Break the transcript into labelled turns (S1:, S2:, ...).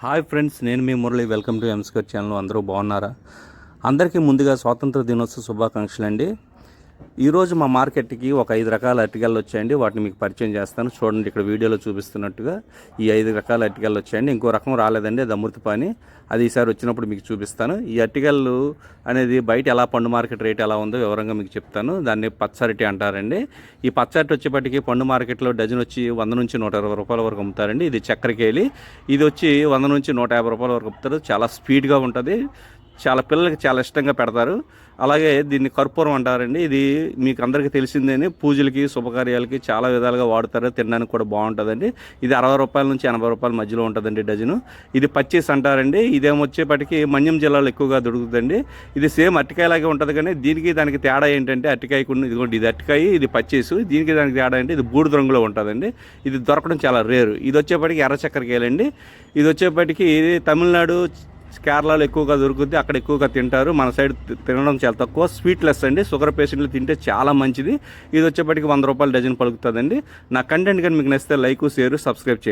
S1: Hi friends, నేను మీ Murali. Welcome to M square channel. అందరూ బాగున్నారా? అందరికీ ముందుగా స్వాతంత్ర దినోత్సవ శుభాకాంక్షలు అండి. ఈరోజు మా మార్కెట్కి ఒక 5 రకాల అరటికాయలు వచ్చాయండి. వాటిని మీకు పరిచయం చేస్తాను. చూడండి, ఇక్కడ వీడియోలో చూపిస్తున్నట్టుగా ఈ 5 రకాల అరటికాయలు వచ్చాయండి. ఇంకో రకం రాలేదండి, అది అమృతపాణి. అది ఈసారి వచ్చినప్పుడు మీకు చూపిస్తాను. ఈ అరటికాయలు అనేది బయట ఎలా పండు మార్కెట్ రేట్ ఎలా ఉందో వివరంగా మీకు చెప్తాను. దాన్ని పచ్చరటి అంటారండి. ఈ పచ్చరటి వచ్చేప్పటికి పండు మార్కెట్లో డజన్ వచ్చి 100 నుంచి 120 రూపాయల వరకు అమ్ముతారండి. ఇది చక్కెరకేళి. ఇది వచ్చి 100 నుంచి 150 రూపాయల వరకు అమ్ముతారు. చాలా స్పీడ్గా ఉంటుంది. చాలా పిల్లలకి చాలా ఇష్టంగా పెడతారు. అలాగే దీన్ని కర్పూరం అంటారండి. ఇది మీకు అందరికీ తెలిసిందేని పూజలకి శుభకార్యాలకి చాలా విధాలుగా వాడతారు. తినడానికి కూడా బాగుంటుందండి. ఇది 60 రూపాయల నుంచి 80 రూపాయల మధ్యలో ఉంటుందండి డజను. ఇది పచ్చిస్ అంటారండి. ఇదేమొచ్చేపటికి మన్యం జిల్లాలో ఎక్కువగా దొరుకుతుందండి. ఇది సేమ్ అరటికాయలాగే ఉంటుంది, కానీ దీనికి దానికి తేడా ఏంటంటే అరటికాయకు ఇదిగోండి, ఇది అరటికాయ, ఇది పచ్చేసు. దీనికి దానికి తేడా అంటే ఇది బూడిద రంగులో ఉంటుందండి. ఇది దొరకడం చాలా రేరు. ఇది వచ్చేప్పటికి ఎర్ర చక్కెరకాయలండి. ఇది వచ్చేప్పటికి తమిళనాడు, కేరళలో ఎక్కువగా దొరుకుతుంది. అక్కడ ఎక్కువగా తింటారు. మన సైడ్ తినడం చాలా తక్కువ. స్వీట్లెస్ అండి. షుగర్ పేషెంట్లు తింటే చాలా మంచిది. ఇది వచ్చేప్పటికి 100 రూపాయలు డజన్ పలుకుతుందండి. నా కంటెంట్ కానీ మీకు నచ్చితే లైక్, షేర్, సబ్స్క్రైబ్ చేయండి.